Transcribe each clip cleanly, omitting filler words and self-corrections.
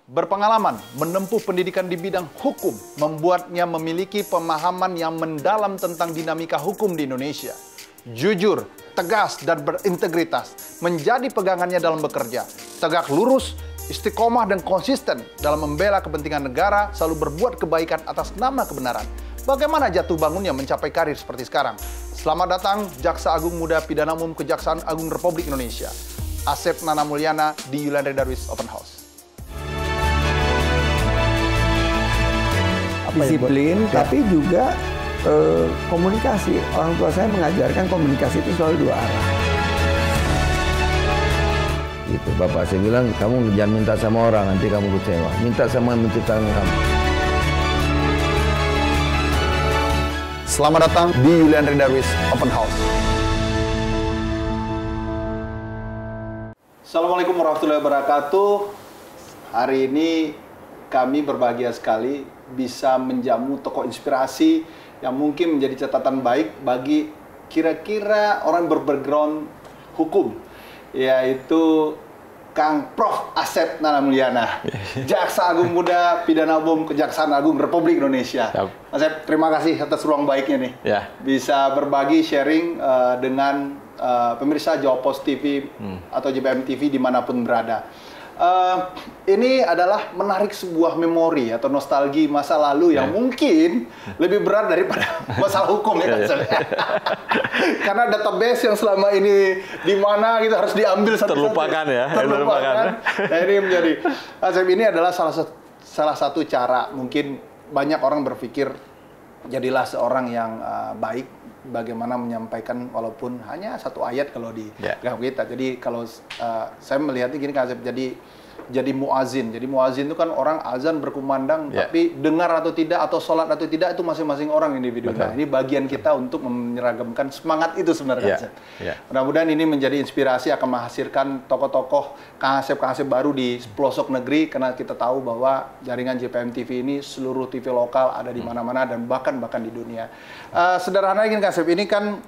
Berpengalaman menempuh pendidikan di bidang hukum membuatnya memiliki pemahaman yang mendalam tentang dinamika hukum di Indonesia. Jujur, tegas, dan berintegritas menjadi pegangannya dalam bekerja. Tegak lurus, istiqomah, dan konsisten dalam membela kepentingan negara, selalu berbuat kebaikan atas nama kebenaran. Bagaimana jatuh bangunnya mencapai karir seperti sekarang? Selamat datang Jaksa Agung Muda Pidana Umum Kejaksaan Agung Republik Indonesia, Asep Nana Mulyana di Yulanda Darwis Open House. Disiplin, tapi juga komunikasi. Orang tua saya mengajarkan komunikasi itu selalu dua arah. Gitu, bapak saya bilang, kamu jangan minta sama orang, nanti kamu kecewa. Minta sama yang menciptakan kamu. Selamat datang di Yulanda Darwis Open House. Assalamualaikum warahmatullahi wabarakatuh. Hari ini kami berbahagia sekali bisa menjamu tokoh inspirasi yang mungkin menjadi catatan baik bagi kira-kira orang berbackground hukum, yaitu Kang Prof. Asep Nana Mulyana, Jaksa Agung Muda Pidana Umum Kejaksaan Agung Republik Indonesia. Mas Asep, terima kasih atas ruang baiknya nih. Ya. Bisa berbagi sharing dengan pemirsa Jawa Post TV atau JPM TV dimanapun berada. Ini adalah menarik sebuah memori atau nostalgia masa lalu yang mungkin lebih berat daripada masalah hukum ya. Karena database yang selama ini di mana gitu harus diambil satu-satu. Terlupakan ya. Terlupakan. Nah, ini menjadi Asep, ini adalah salah satu cara mungkin banyak orang berpikir jadilah seorang yang baik, bagaimana menyampaikan walaupun hanya satu ayat kalau di kita. Jadi kalau saya melihatnya gini Kak Asep, jadi muazin. Jadi muazin itu kan orang azan berkumandang, tapi dengar atau tidak atau sholat atau tidak itu masing-masing orang individu. Nah, ini bagian kita untuk menyeragamkan semangat itu sebenarnya. Mudah-mudahan ini menjadi inspirasi akan menghasilkan tokoh-tokoh Kang Asep baru di pelosok negeri, karena kita tahu bahwa jaringan JPM TV ini seluruh TV lokal ada di mana-mana dan bahkan di dunia. Sederhana gini Kang Asep, ini kan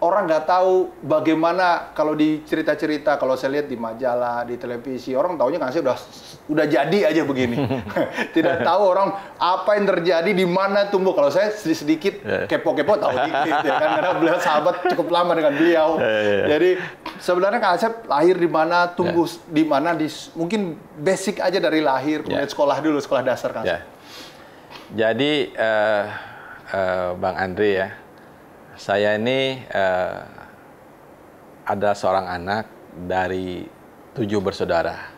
orang nggak tahu bagaimana kalau di cerita-cerita, kalau saya lihat di majalah, di televisi, orang taunya kan saya udah jadi aja begini. Tidak tahu orang apa yang terjadi, di mana tumbuh. Kalau saya sedikit kepo-kepo tahu dikit ya kan, karena beliau sahabat cukup lama dengan beliau. Jadi sebenarnya Kang Asep lahir di mana, tumbuh di mana, mungkin basic aja dari lahir, kemudian sekolah dulu, sekolah dasar Kang Asep. Jadi Bang Andre ya, saya ini ada seorang anak dari 7 bersaudara.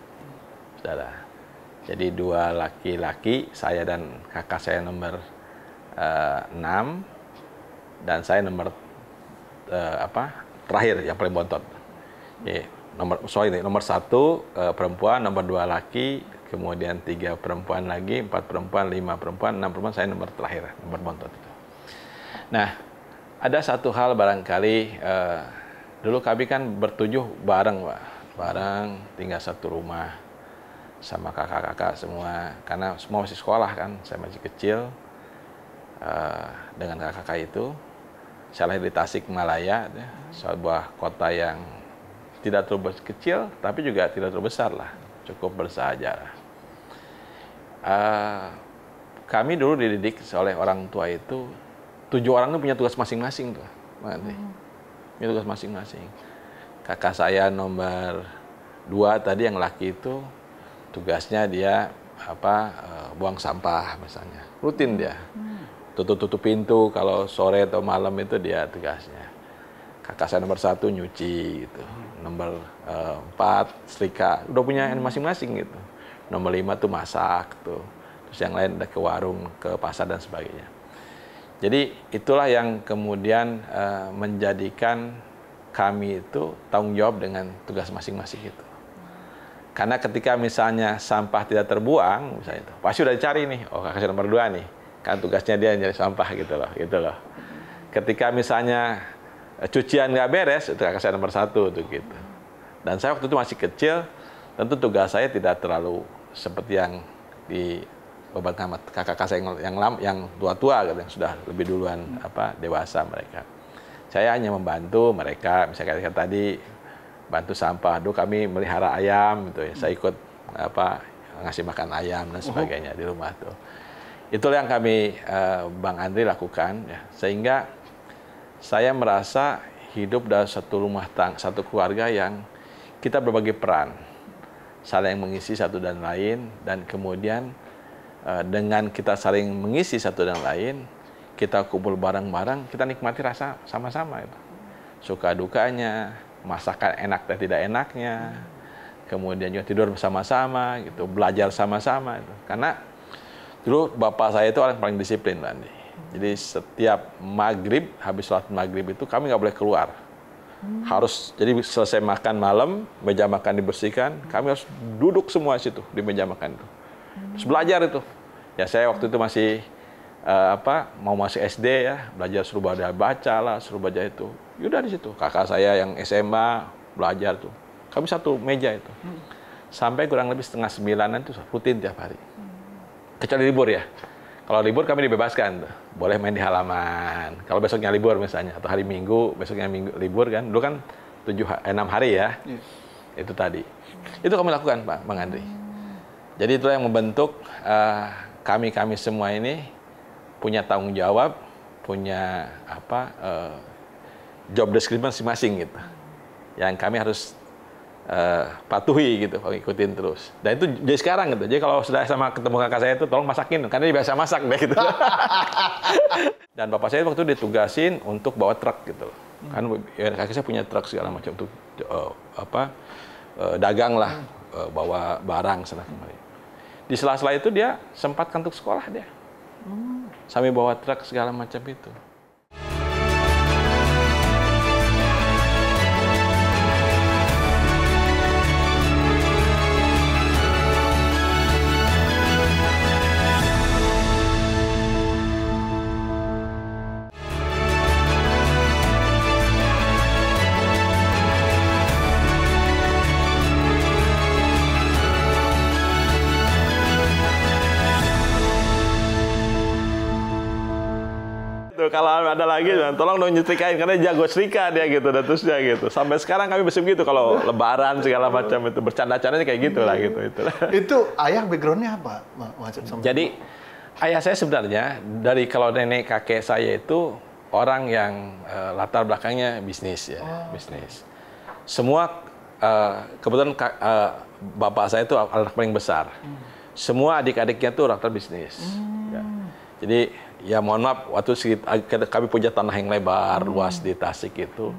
Jadi 2 laki-laki, saya dan kakak saya nomor 6, dan saya nomor terakhir yang paling bontot. Nomor 1 perempuan, nomor 2 laki, kemudian 3 perempuan lagi, 4 perempuan, 5 perempuan, 6 perempuan, saya nomor terakhir, nomor bontot itu. Nah, ada satu hal barangkali, dulu kami kan bertujuh bareng, Pak. Bareng, tinggal satu rumah sama kakak-kakak semua. Karena semua masih sekolah kan, saya masih kecil. Dengan kakak-kakak itu, saya lahir di Tasikmalaya, sebuah kota yang tidak terlalu kecil, tapi juga tidak terlalu besar lah, cukup bersejarah. Kami dulu dididik oleh orang tua itu, 7 orang itu punya tugas masing-masing tuh, punya tugas masing-masing. Kakak saya nomor 2 tadi yang laki itu tugasnya dia buang sampah misalnya, rutin dia, tutup pintu kalau sore atau malam itu dia tugasnya. Kakak saya nomor 1 nyuci gitu, nomor 4 setrika, udah punya masing-masing gitu. Nomor 5 tuh masak tuh, terus yang lain udah ke warung, ke pasar dan sebagainya. Jadi itulah yang kemudian menjadikan kami itu tanggung jawab dengan tugas masing-masing itu. Karena ketika misalnya sampah tidak terbuang, misalnya itu, pasti udah dicari nih, oh kakak saya nomor 2 nih, kan tugasnya dia nyari sampah gitu loh. Ketika misalnya cucian nggak beres, itu kakak saya nomor 1 tuh gitu. Dan saya waktu itu masih kecil, tentu tugas saya tidak terlalu seperti yang di beban kakak saya yang tua-tua gitu, yang sudah lebih duluan dewasa mereka. Saya hanya membantu mereka, misalnya kayak tadi bantu sampah. Dulu kami melihara ayam gitu ya. Saya ikut ngasih makan ayam dan sebagainya di rumah tuh. Itulah yang kami Bang Andri lakukan ya. Sehingga saya merasa hidup dalam satu rumah tangga, satu keluarga yang kita berbagi peran, saling mengisi satu dan lain, dan kemudian dengan kita saling mengisi satu dan lain, kita kumpul bareng-bareng, kita nikmati rasa sama-sama itu. Suka dukanya, masakan enak dan tidak enaknya, kemudian juga tidur bersama-sama gitu, belajar sama-sama itu. Karena dulu bapak saya itu orang paling disiplin, Andi. Jadi setiap maghrib, habis sholat maghrib itu kami nggak boleh keluar. Harus, jadi selesai makan malam, meja makan dibersihkan, kami harus duduk semua situ di meja makan itu. Terus belajar itu. Ya saya waktu itu masih mau masuk SD ya, belajar suruh baca lah, suruh baca itu. Yaudah di situ. Kakak saya yang SMA belajar tuh. Kami satu meja itu. Sampai kurang lebih 8:30 itu rutin tiap hari. Kecuali libur ya. Kalau libur kami dibebaskan tuh. Boleh main di halaman. Kalau besoknya libur misalnya, atau hari Minggu, besoknya libur kan. Dulu kan 6 hari ya. Itu tadi. Itu kami lakukan, Pak, Bang Andri. Jadi itulah yang membentuk kami semua ini punya tanggung jawab, punya job description masing-masing gitu. Yang kami harus patuhi gitu, ikutin terus. Dan itu jadi sekarang gitu. Jadi kalau sudah sama ketemu kakak saya itu tolong masakin, karena dia biasa masak deh gitu. Dan bapak saya waktu itu ditugasin untuk bawa truk gitu. Kan kakak saya punya truk segala macam untuk dagang lah, bawa barang sana kemari. Di sela-sela itu dia sempatkan untuk sekolah dia. Sambil bawa truk segala macam itu. Kalau ada lagi, tolong dong nyetrikain, karena jago setrika dia gitu, dan terusnya gitu. Sampai sekarang kami masih begitu, kalau lebaran segala macam itu, bercanda-candanya kayak gitu lah gitu. Itu ayah backgroundnya apa? Jadi ayah saya sebenarnya, dari kalau nenek kakek saya itu, orang yang latar belakangnya bisnis ya, bisnis. Semua, kebetulan bapak saya itu anak paling besar. Semua adik-adiknya itu latar bisnis. Ya. Jadi, ya mohon maaf, waktu kami punya tanah yang lebar, luas di Tasik itu,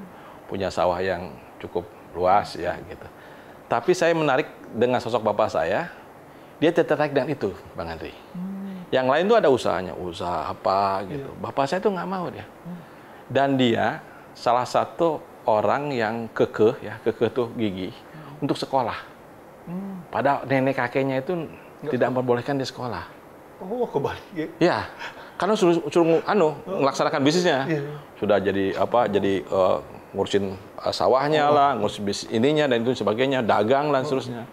punya sawah yang cukup luas ya gitu. Tapi saya menarik dengan sosok bapak saya, dia tertarik dengan itu, Bang Andri. Yang lain tuh ada usahanya, usaha apa gitu. Bapak saya tuh nggak mau dia. Dan dia salah satu orang yang kekeh tuh gigih untuk sekolah. Padahal nenek kakeknya itu tidak memperbolehkan dia sekolah. Oh, kebalik. Ya. Karena suruh melaksanakan bisnisnya. Sudah jadi ngurusin sawahnya lah, ngurusin bisnis ininya dan itu sebagainya, dagang dan seterusnya.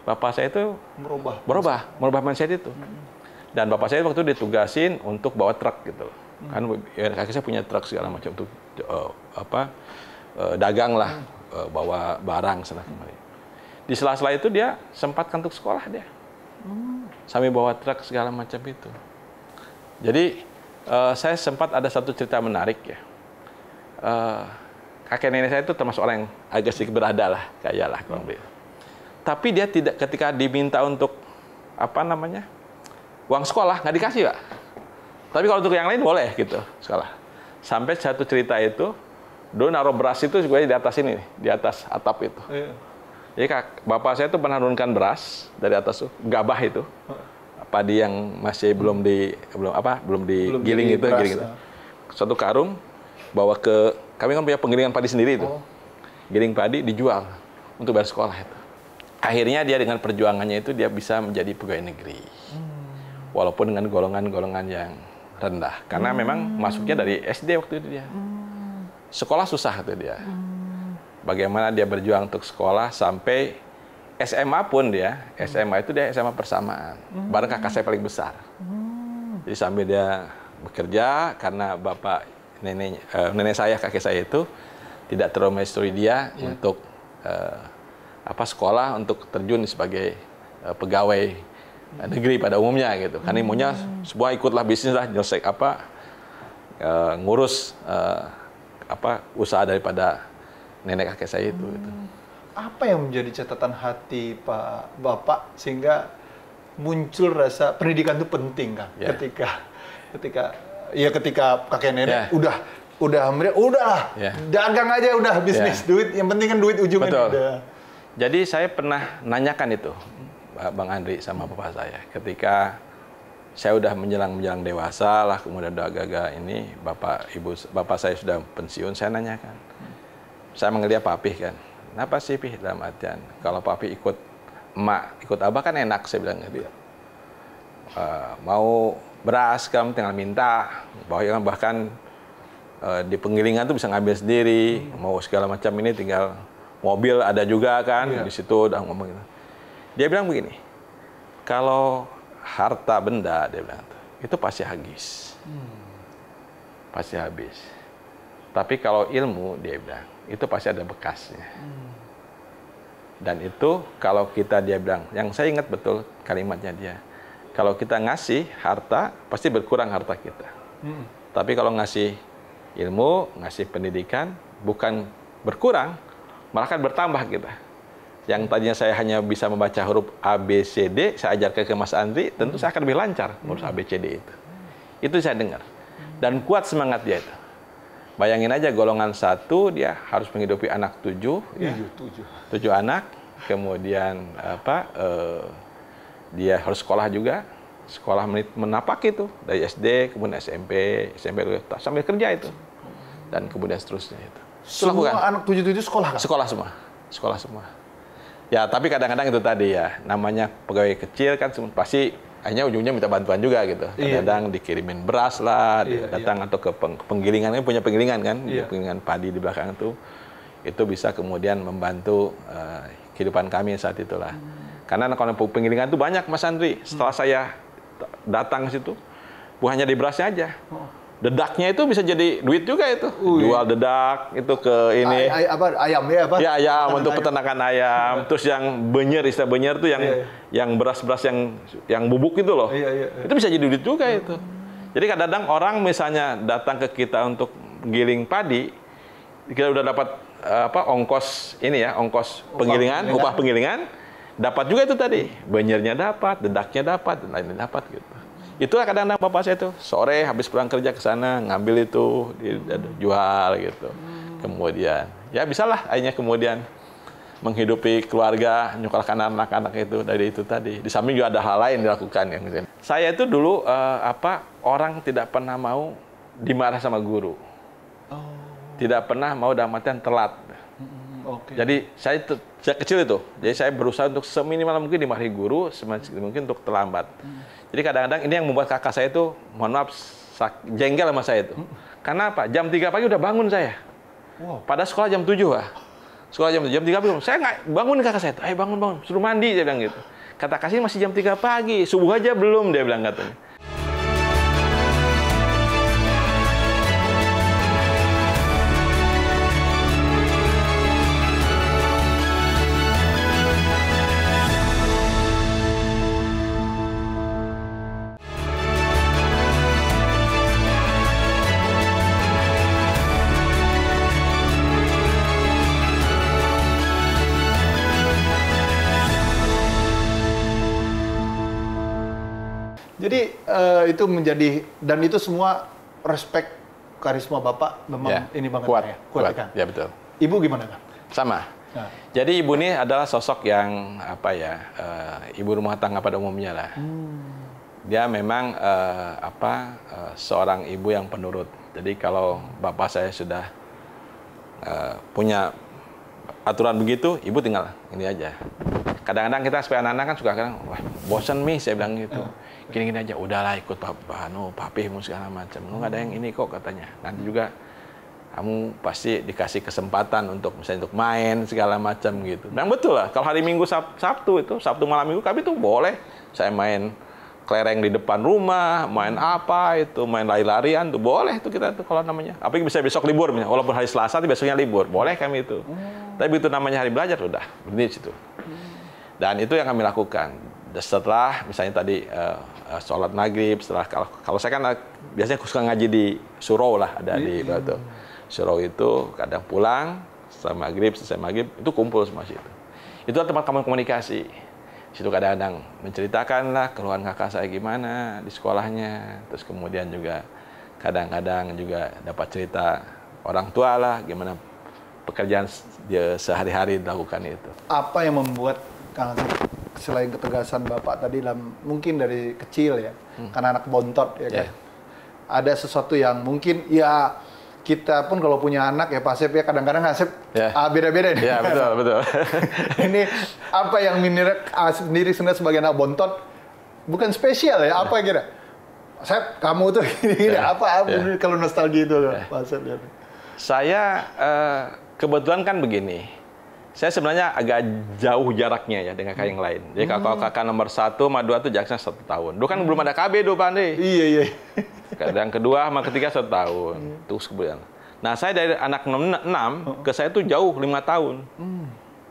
Bapak saya itu merubah mindset itu. Dan bapak saya waktu itu ditugasin untuk bawa truk gitu. Kan kakek saya punya truk segala macam untuk dagang lah, bawa barang sana kemari. Di sela-sela itu dia sempatkan untuk sekolah dia. Sambil bawa truk segala macam itu. Jadi saya sempat ada satu cerita menarik ya. Kakek nenek saya itu termasuk orang yang agak sedikit berada lah, kaya lah kurang lebih. Tapi dia tidak, ketika diminta untuk uang sekolah nggak dikasih, Pak. Tapi kalau untuk yang lain boleh gitu sekolah. Sampai satu cerita itu, dulu naruh beras itu juga di atas ini, di atas atap itu. Jadi bapak saya itu pernah menurunkan beras dari atas tuh, gabah itu. Padi yang masih belum digiling itu, satu karung bawa ke, kami kan punya penggilingan padi sendiri itu, giling padi dijual untuk bayar sekolah itu. Akhirnya dia dengan perjuangannya itu dia bisa menjadi pegawai negeri, walaupun dengan golongan-golongan yang rendah, karena memang masuknya dari SD waktu itu dia. Sekolah susah tuh dia. Bagaimana dia berjuang untuk sekolah sampai SMA pun dia, SMA itu dia SMA persamaan, bareng kakak saya paling besar. Jadi sambil dia bekerja, karena nenek saya, kakek saya itu tidak terlalu mensturi dia untuk sekolah untuk terjun sebagai pegawai negeri pada umumnya gitu. Kan ibunya semua ikutlah bisnis lah, nyelesai ngurus usaha daripada nenek kakek saya itu. Gitu. Apa yang menjadi catatan hati Bapak sehingga muncul rasa pendidikan itu penting, Kang? Yeah. Ketika kakek nenek udahlah, dagang aja udah bisnis, duit, yang penting kan duit ujungnya. Betul. Udah. Jadi saya pernah nanyakan itu, Bang Andri sama bapak saya, ketika saya udah menjelang dewasa lah, kemudian udah agak-agak ini, bapak saya sudah pensiun, saya nanyakan. Saya manggil dia Papih kan. Kenapa sih, Pih? Dalam artian, kalau Papih ikut emak, ikut abah kan enak, saya bilang gitu. Mau beras, kamu tinggal minta. Bahkan di penggilingan tuh bisa ngambil sendiri. Mau segala macam ini tinggal mobil ada juga kan, di situ udah ngomong gitu. Dia bilang begini, kalau harta benda, dia bilang, itu pasti habis. Pasti habis. Tapi kalau ilmu, dia bilang, itu pasti ada bekasnya. Dan itu kalau dia bilang, yang saya ingat betul kalimatnya dia, kalau kita ngasih harta, pasti berkurang harta kita. Tapi kalau ngasih ilmu, ngasih pendidikan, bukan berkurang, malah kan bertambah kita. Yang tadinya saya hanya bisa membaca huruf A, B, C, D, saya ajarkan ke Mas Andri, tentu saya akan lebih lancar ngurus A, B, C, D itu. Itu saya dengar. Dan kuat semangat dia itu. Bayangin aja golongan 1, dia harus menghidupi anak 7 anak, kemudian dia harus sekolah juga, sekolah menapak itu, dari SD, kemudian SMP sampai kerja itu. Dan kemudian seterusnya itu. Semua anak 7 sekolah, kan? Sekolah semua. Ya, tapi kadang-kadang itu tadi ya, namanya pegawai kecil kan pasti akhirnya ujungnya minta bantuan juga gitu. Kadang-kadang dikirimin beras lah, datang atau ke penggilingan, kan punya penggilingan kan, penggilingan padi di belakang itu bisa kemudian membantu kehidupan kami saat itulah. Karena kalau penggilingan itu banyak, Mas Andri. Setelah saya datang ke situ, bukan hanya di berasnya aja. Dedaknya itu bisa jadi duit juga itu. Jual dedak itu ke ini. Ayam ya, apa? Ya, ayam untuk peternakan ayam. Terus yang benyer, istilah benyer itu yang beras-beras yang bubuk itu loh. Itu bisa jadi duit juga itu. Jadi kadang-kadang orang misalnya datang ke kita untuk giling padi, kita udah dapat ongkos penggilingan, upah penggilingan, dapat juga itu tadi. Benyernya dapat, dedaknya dapat, dan lain-lain dapat gitu. Itulah kadang-kadang bapak saya tuh sore habis pulang kerja ke sana ngambil itu jual gitu. Kemudian ya bisalah akhirnya kemudian menghidupi keluarga, nyekolahkan anak-anak itu dari itu tadi. Di samping juga ada hal lain dilakukan yang gitu. Saya itu dulu orang tidak pernah mau dimarah sama guru. Tidak pernah mau dalam artian telat. Jadi saya kecil itu, jadi saya berusaha untuk seminimal mungkin dimarahi guru, semaksimal mungkin untuk terlambat. Jadi kadang-kadang ini yang membuat kakak saya itu, mohon maaf, jengkel sama saya itu. Karena apa? Jam 3 pagi udah bangun saya. Pada sekolah jam 7 lah. Sekolah jam 3 belum. Saya nggak bangun kakak saya. Ayo bangun, suruh mandi, dia bilang gitu. Kata kasih masih jam 3 pagi, subuh aja belum, dia bilang katanya. Jadi itu menjadi, dan itu semua respect karisma Bapak memang ini banget kuat kan? Ya betul. Ibu gimana kan? Sama. Nah. Jadi ibu ini adalah sosok yang ibu rumah tangga pada umumnya lah. Dia memang seorang ibu yang penurut. Jadi kalau bapak saya sudah punya aturan begitu, ibu tinggal ini aja. Kadang-kadang kita sebagai anak-anak kan suka wah bosan nih, saya bilang gitu. Gini-gini aja, udahlah ikut papihmu segala macam. Lu nggak ada yang ini kok katanya. Nanti juga kamu pasti dikasih kesempatan untuk misalnya untuk main segala macam gitu. Dan betul lah, kalau hari Minggu Sabtu malam Minggu kami tuh boleh saya main kelereng di depan rumah, main apa itu, main lari-larian tuh boleh tuh kita tuh kalau namanya. Apalagi bisa besok libur, walaupun hari Selasa, besoknya libur, boleh kami itu. Tapi begitu namanya hari belajar udah berhenti situ. Dan itu yang kami lakukan. Setelah misalnya tadi sholat maghrib, setelah kalau saya kan biasanya suka ngaji di surau lah, ada di Batu. Surau itu kadang pulang setelah maghrib, selesai maghrib itu kumpul semua situ. Itu tempat kami komunikasi. Situ kadang-kadang menceritakan lah keluhan kakak saya gimana di sekolahnya, terus kemudian juga kadang-kadang juga dapat cerita orang tua lah gimana pekerjaan dia sehari-hari dilakukan itu. Apa yang membuat Kang Asep, selain ketegasan Bapak tadi mungkin dari kecil ya, karena anak bontot ya kan, ada sesuatu yang mungkin ya kita pun kalau punya anak ya Pak Asep ya kadang-kadang Asep beda-beda nih. Iya betul. Ini apa yang sendiri sebenarnya sebagai anak bontot bukan spesial ya, apa kira? Asep kamu tuh gini, apa kalau nostalgia itu Pak Asep ya? Saya kebetulan kan begini, saya sebenarnya agak jauh jaraknya ya dengan kakak yang lain. Jadi kalau kakak nomor 1 sama 2 tuh jaraknya 1 tahun. Dulu kan belum ada KB tuh Pak Andi. Iya. Yang kedua sama ketiga 1 tahun. Terus kemudian. Nah saya dari anak 6 ke saya tuh jauh 5 tahun.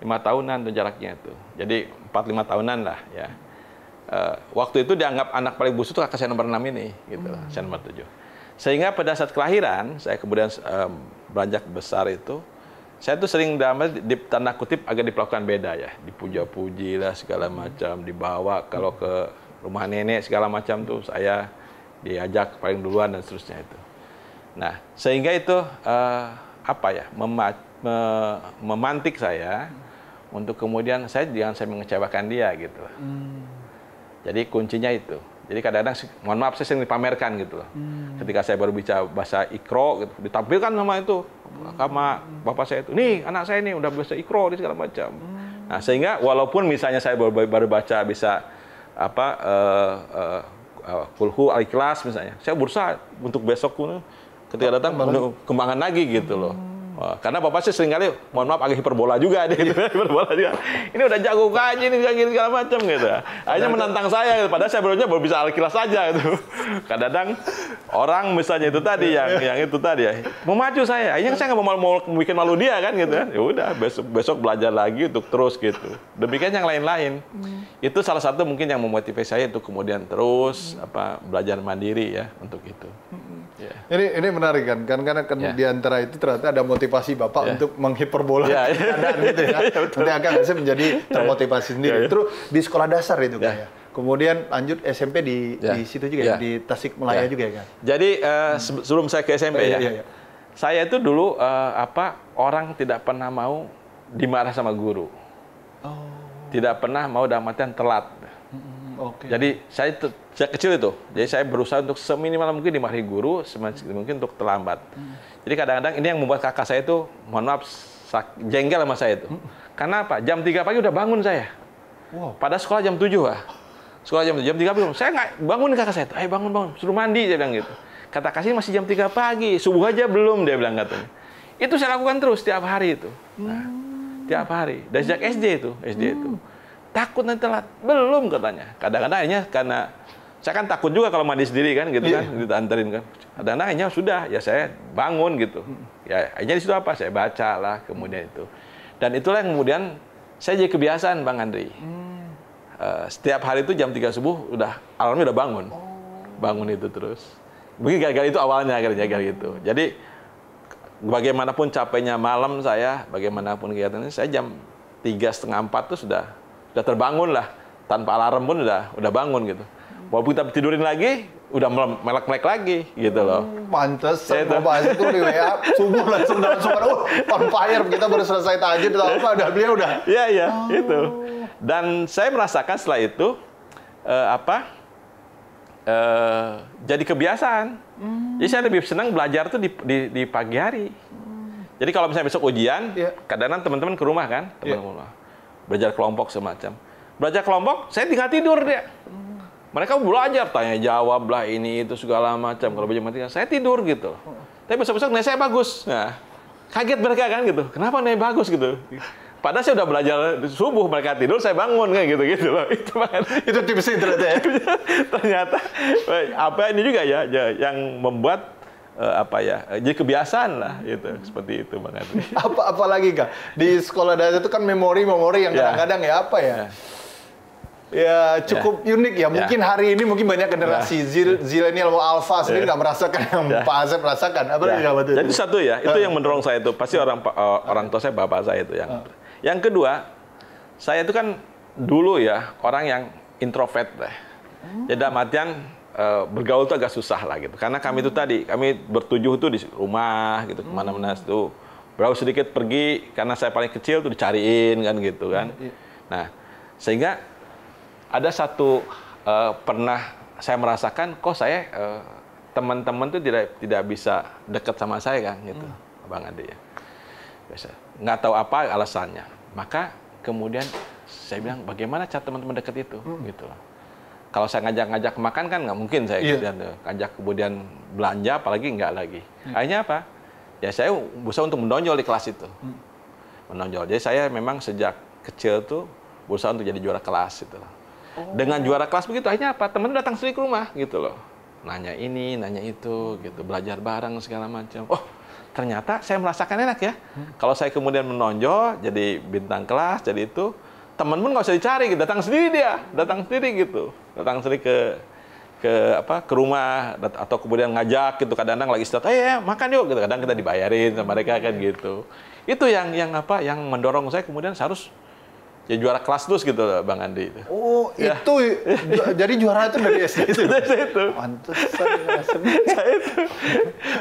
5 tahunan tuh jaraknya itu. Jadi 4-5 tahunan lah ya. Waktu itu dianggap anak paling busuk tuh kakak saya nomor 6 ini. Gitu lah, saya nomor 7. Sehingga pada saat kelahiran, saya kemudian beranjak besar itu, saya tuh sering di tanda kutip agak diperlakukan beda ya. Dipuja-puji lah segala macam, dibawa kalau ke rumah nenek segala macam tuh saya diajak paling duluan dan seterusnya itu. Nah, sehingga itu memantik saya untuk kemudian jangan saya mengecewakan dia gitu. Jadi kuncinya itu. Jadi kadang-kadang, mohon maaf saya sering dipamerkan gitu loh. Ketika saya baru bicara bahasa Iqra gitu, ditampilkan sama bapak saya itu. Nih, anak saya ini udah bisa Iqra di segala macam. Nah, sehingga walaupun misalnya saya baru baca bisa Kulhu Al-Ikhlas misalnya, saya berusaha untuk besok pun ketika datang kembangan lagi gitu loh. Karena bapak sih seringkali, mohon maaf agak hiperbola juga deh, gitu. Hiperbola juga. Ini udah jago kaji nih segala macam gitu. Akhirnya menantang saya, padahal saya baru bisa Al-Ikhlas saja gitu. Kadang-kadang orang misalnya itu tadi yang itu tadi ya, memacu saya. Akhirnya saya nggak mau bikin malu dia kan gitu. Ya udah besok belajar lagi untuk terus gitu. Demikian yang lain-lain. Itu salah satu mungkin yang memotivasi saya untuk kemudian terus belajar mandiri ya untuk itu. Ini menarik kan, karena di antara itu ternyata ada motivasi Bapak untuk menghiperbola keadaan gitu ya. Nanti akan saya menjadi termotivasi sendiri. Terus di sekolah dasar itu kan ya. Kemudian lanjut SMP di situ juga ya, di Tasikmalaya juga ya kan. Jadi sebelum saya ke SMP saya itu dulu orang tidak pernah mau dimarah sama guru. Tidak pernah mau dalam artian telat. Jadi saya kecil itu, jadi saya berusaha untuk seminimal mungkin dimarahi guru, mungkin untuk terlambat. Jadi kadang-kadang ini yang membuat kakak saya itu, mohon maaf, jengkel sama saya itu. Karena apa? Jam 3 pagi udah bangun saya. Pada sekolah jam 7 Sekolah jam 3 belum. Saya nggak bangun kakak saya itu. Ayo bangun, suruh mandi, dia bilang gitu. Kata kasih masih jam 3 pagi, subuh aja belum, dia bilang katanya. Itu saya lakukan terus tiap hari itu. Nah, tiap hari. Dari sejak SD itu. Takut nanti telat. Belum katanya. Kadang-kadang akhirnya karena saya kan takut juga kalau mandi sendiri kan gitu kan, diantarin kan. Kadang-kadang akhirnya sudah ya saya bangun gitu. Ya akhirnya di situ saya baca lah kemudian itu. Dan itulah yang kemudian saya jadi kebiasaan Bang Andri. Setiap hari itu jam 3 subuh alarmnya udah bangun. Bangun itu terus. Mungkin gara-gara itu awalnya gara-gara gitu. Jadi bagaimanapun capeknya malam saya, bagaimanapun kegiatannya saya jam 3:30, 4 tuh sudah terbangun lah, tanpa alarm pun udah bangun gitu. Walaupun kita tidurin lagi, udah melek-melek lagi gitu loh. Pantesan Bapak itu di WA subuh langsung on fire, kita baru selesai tahajud beliau udah. Iya itu. Dan saya merasakan setelah itu jadi kebiasaan. Jadi saya lebih senang belajar tuh di pagi hari. Jadi kalau misalnya besok ujian, kadang-kadang teman-teman ke rumah kan, belajar kelompok semacam. Belajar kelompok, saya tinggal tidur dia. Mereka belajar, tanya jawab lah ini itu segala macam. Kalau belajar matematika, saya tidur gitu. Tapi besok-besok nilai saya bagus. Nah, kaget mereka kan gitu. Kenapa nilai bagus gitu? Padahal saya udah belajar subuh, mereka tidur, saya bangun kayak gitu-gitu loh. Itu tipsnya ternyata ya. Ternyata apa ini juga ya yang membuat jadi kebiasaan lah gitu, seperti itu Bang Andri. Apalagi Kak, di sekolah dasar itu kan memori yang kadang-kadang ya apa ya? Ya cukup unik ya. Mungkin hari ini mungkin banyak generasi zilenial atau alpha sendiri nggak merasakan yang Pak Asep rasakan. Jadi satu ya, itu yang mendorong saya itu pasti orang tua saya, bapak saya itu yang. Yang kedua, saya itu kan dulu ya orang yang introvert deh. Jadi dalam artian bergaul itu agak susah lah gitu. Karena kami itu tadi, kami bertujuh itu di rumah gitu, kemana-mana itu. Baru sedikit pergi, karena saya paling kecil tuh dicariin kan gitu kan. Nah, sehingga ada satu pernah saya merasakan kok saya teman-teman tuh tidak bisa dekat sama saya kan gitu, Bang Ade ya. Biasa nggak tahu apa alasannya. Maka kemudian saya bilang bagaimana cara teman-teman dekat itu gitu. Kalau saya ngajak makan kan nggak mungkin saya ngajak kemudian belanja apalagi nggak lagi. Akhirnya apa? Ya saya berusaha untuk menonjol di kelas itu. Menonjol. Jadi saya memang sejak kecil tuh berusaha untuk jadi juara kelas gitu. Dengan juara kelas begitu, akhirnya apa? Teman datang sendiri ke rumah gitu loh. Nanya ini, nanya itu, gitu. Belajar bareng segala macam. Oh, ternyata saya merasakan enak ya. Kalau saya kemudian menonjol, jadi bintang kelas, jadi itu, teman pun nggak usah dicari, gitu. Datang sendiri dia, datang sendiri gitu. Datang sendiri ke rumah atau kemudian ngajak gitu. Kadang-kadang lagi istirahat, makan yuk gitu. Kadang kita dibayarin sama mereka kan gitu. Itu yang mendorong saya kemudian harus ya juara kelas terus gitu Bang Andi. Oh, ya. Itu jadi juara itu dari SD itu. Itu. Pantesan saya itu.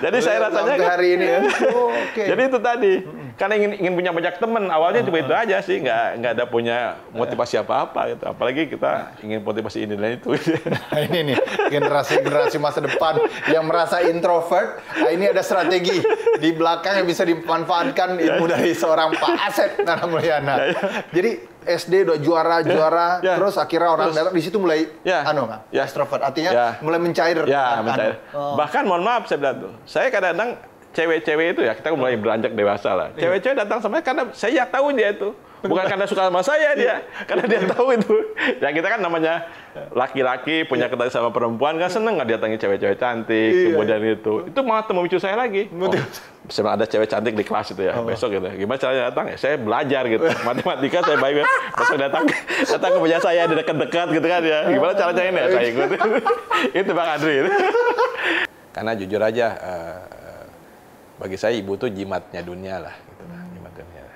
Jadi saya rasanya kan, hari ini ya. Oh, okay. Jadi itu tadi. Karena ingin punya banyak teman, awalnya cuma itu aja sih, nggak ada punya motivasi apa-apa gitu. Apalagi kita ingin motivasi ini dan itu. Nah, ini nih generasi masa depan yang merasa introvert. Nah, ini ada strategi di belakang yang bisa dimanfaatkan ilmu dari seorang Pak Asep Nana Mulyana. Jadi SD udah juara, terus akhirnya orang datang di situ mulai extrovert, artinya mulai mencair. Mencair. Bahkan mohon maaf saya bilang tuh, saya kadang-kadang cewek-cewek itu ya, kita mulai beranjak dewasa lah. Cewek-cewek datang sama saya karena saya tahu dia itu. Bukan karena suka sama saya dia, karena dia tahu itu. Ya kita kan namanya laki-laki punya ketemu sama perempuan kan seneng nggak datangi cewek-cewek cantik, kemudian itu malah memicu saya lagi. Misalnya ada cewek cantik di kelas itu ya, besok gitu. Gimana caranya datang ya? Saya belajar gitu. Matematika saya baik. Besok datang ke punya saya di dekat-dekat gitu kan ya. Gimana caranya ini ya? Saya ikut. Itu Bang Andri. Karena jujur aja, bagi saya ibu tuh jimatnya dunia lah. Gitu lah, jimat dunia.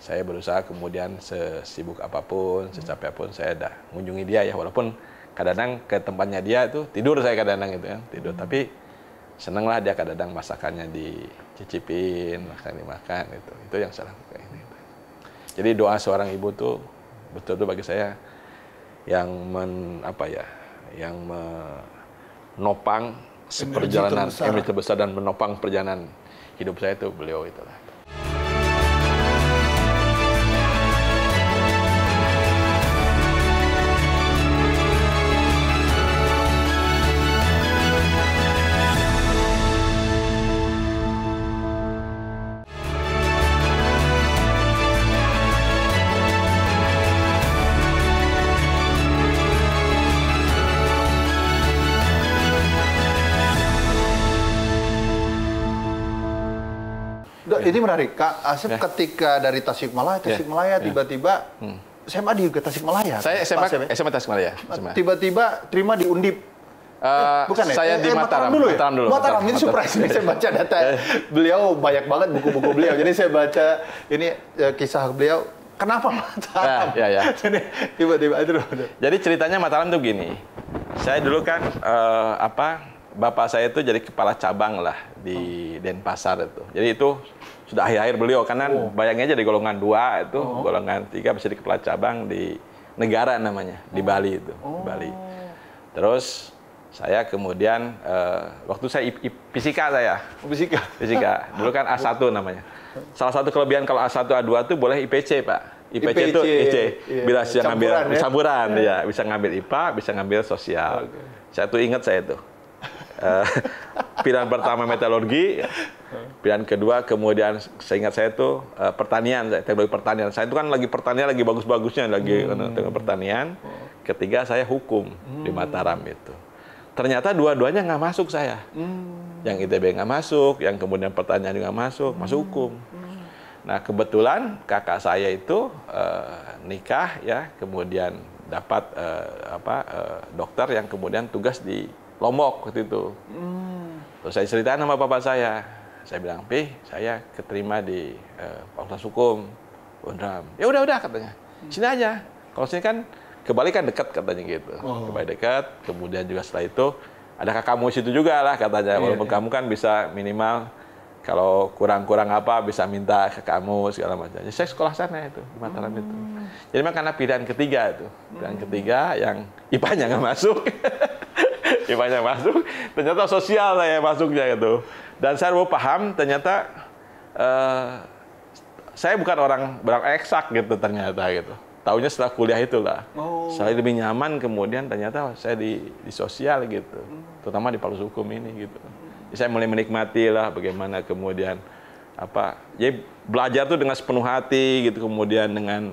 Saya berusaha kemudian sesibuk apapun, secapek apapun saya dah mengunjungi dia ya. Walaupun kadang-kadang ke tempatnya dia itu tidur saya kadang-kadang gitu kan. Tidur. Tapi seneng lah dia kadang-kadang masakannya dicicipin, dimakan itu. Itu yang saya lakukan ini. Jadi doa seorang ibu tuh betul-betul bagi saya yang menopang perjalanan energi terbesar dan menopang perjalanan hidup saya itu beliau itulah. Ini menarik, Kak Asep ketika dari Tasikmalaya tiba-tiba SMA di Tasikmalaya. Saya SMA Tasikmalaya. Tiba-tiba terima di Undip. Bukan ya? Saya di Mataram dulu. Mataram ini surprise. Ini saya baca data beliau banyak banget buku-buku beliau. Jadi saya baca ini kisah beliau. Kenapa Mataram? Ya. Jadi tiba-tiba itu. Jadi ceritanya Mataram tuh gini. Saya dulu kan bapak saya itu jadi kepala cabang lah di Denpasar itu. Jadi itu sudah akhir-akhir beliau karena bayangnya jadi golongan 2 itu, golongan 3 bisa jadi kepala cabang di negara namanya, di Bali itu, di Bali. Terus saya kemudian waktu saya fisika saya. Fisika. Dulu kan A1 namanya. Salah satu kelebihan kalau A1 A2 itu boleh IPC, Pak. IPC itu IC. Bila bisa ngambil campuran ya, bisa ngambil IPA, bisa ngambil sosial. Saya tuh ingat saya tuh. Pilihan pertama metalurgi, pilihan kedua kemudian seingat saya itu pertanian, teknologi pertanian. Saya itu kan lagi pertanian lagi bagus-bagusnya lagi teknologi pertanian. Ketiga saya hukum di Mataram itu. Ternyata dua-duanya nggak masuk saya. Yang ITB nggak masuk, yang kemudian pertanian juga masuk hukum. Nah kebetulan kakak saya itu nikah ya, kemudian dapat dokter yang kemudian tugas di Lombok waktu itu. Terus saya ceritain sama bapak saya bilang, "Pi, saya keterima di Fakultas Hukum Undram." "Ya udah katanya, sini aja. Kalau sini kan ke Bali kan dekat katanya gitu. Ke Bali dekat. Kemudian juga setelah itu ada kakakmu situ juga lah katanya. Walaupun kamu kan bisa minimal kalau kurang-kurang apa bisa minta ke kamu segala macam. Jadi saya sekolah sana itu di Mataram itu. Jadi memang karena pilihan ketiga itu, pilihan ketiga yang IPA-nya nggak masuk. IPA-nya masuk, ternyata sosial saya masuknya gitu. Dan saya baru paham ternyata saya bukan orang eksak gitu ternyata gitu. Taunya setelah kuliah itulah. Saya lebih nyaman kemudian ternyata saya di sosial gitu. Terutama di Fakultas Hukum ini gitu. Jadi saya mulai menikmati lah bagaimana kemudian jadi belajar tuh dengan sepenuh hati gitu, kemudian dengan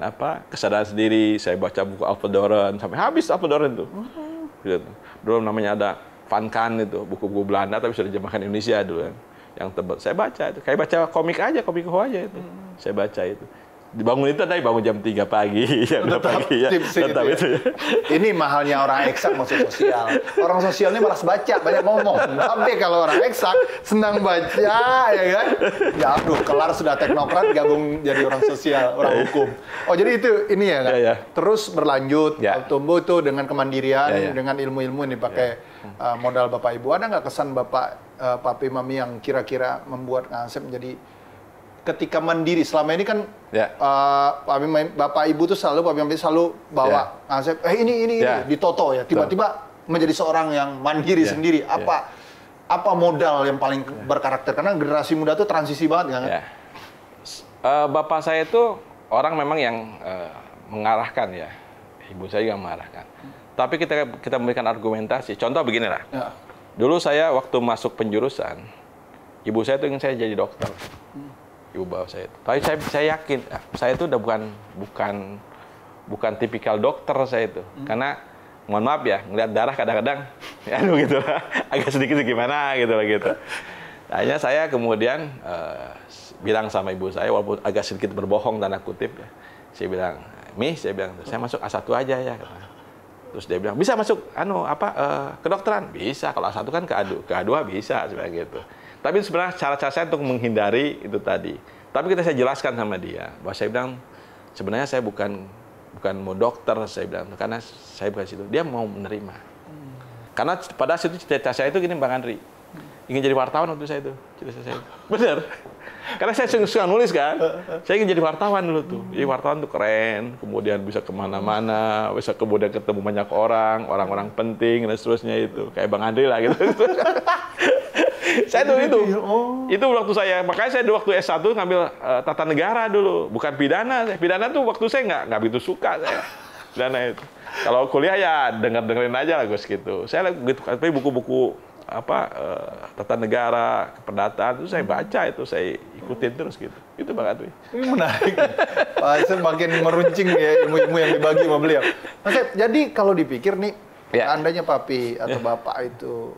kesadaran sendiri. Saya baca buku Alfred Doren sampai habis Alfred Doren tuh. Gitu. Dulu namanya ada Van Kan itu, buku-buku Belanda tapi sudah dijemahkan Indonesia dulu kan. Yang tebal. Saya baca itu, kayak baca komik aja, komik aja itu. Saya baca itu. Dibangun itu tadi bangun jam 3 pagi, jam 2 pagi ya. Tetap itu ya. Ini mahalnya orang eksak masuk sosial. Orang sosialnya malas baca, banyak ngomong. Tapi kalau orang eksak senang baca, ya kan? Ya aduh, kelar sudah teknokrat, gabung jadi orang sosial, orang hukum. Oh jadi itu ini ya kan? Ya. Terus berlanjut, tumbuh itu dengan kemandirian, Ya. dengan ilmu-ilmu yang dipakai modal Bapak Ibu. Ada nggak kesan Bapak, Papi, Mami yang kira-kira membuat Kang Asep menjadi ketika mandiri selama ini kan Bapak Ibu tuh selalu bawa Asep ini ditoto ya, tiba-tiba menjadi seorang yang mandiri sendiri. Apa modal yang paling berkarakter, karena generasi muda tuh transisi banget kan? Bapak saya itu orang memang yang mengarahkan ya, ibu saya juga mengarahkan. Tapi kita memberikan argumentasi. Contoh beginilah. Dulu saya waktu masuk penjurusan, ibu saya tuh ingin saya jadi dokter. Ibu bawa saya itu. Tapi saya yakin saya itu udah bukan tipikal dokter saya itu. Karena mohon maaf ya, ngeliat darah kadang-kadang gitu lah, agak sedikit gimana gitu lah gitu. Akhirnya saya kemudian bilang sama ibu saya, walaupun agak sedikit berbohong tanda kutip ya. Saya bilang, "Mi, saya masuk A1 aja ya." Terus dia bilang, "Bisa masuk kedokteran?" "Bisa, kalau A1 kan ke A2 bisa," sebenarnya gitu. Tapi sebenarnya cara-cara saya untuk menghindari itu tadi. Tapi saya jelaskan sama dia bahwa saya bilang sebenarnya saya bukan mau dokter, saya bilang, karena saya bukan situ. Dia mau menerima. Karena pada situ cita-cita saya itu gini Bang Andri, ingin jadi wartawan waktu saya itu. Cita-cita saya. Bener. Karena saya suka nulis kan. Saya ingin jadi wartawan dulu tuh. Jadi wartawan tuh keren, kemudian bisa kemana-mana, bisa kemudian ketemu banyak orang penting dan seterusnya itu. Kayak Bang Andri lah gitu. Saya tuh itu waktu saya, makanya saya waktu S1 ngambil tata negara dulu, bukan pidana. Pidana tuh waktu saya nggak begitu suka saya. Pidana itu. Kalau kuliah ya dengerin aja lah Gus gitu. Saya gitu, tapi buku-buku tata negara, keperdataan itu saya baca, itu saya ikutin terus gitu. Itu banget. Ini menarik. Pak Asep makin meruncing ya ilmu-ilmu yang dibagi sama beliau. Asep, jadi kalau dipikir nih, andanya Papi atau Bapak itu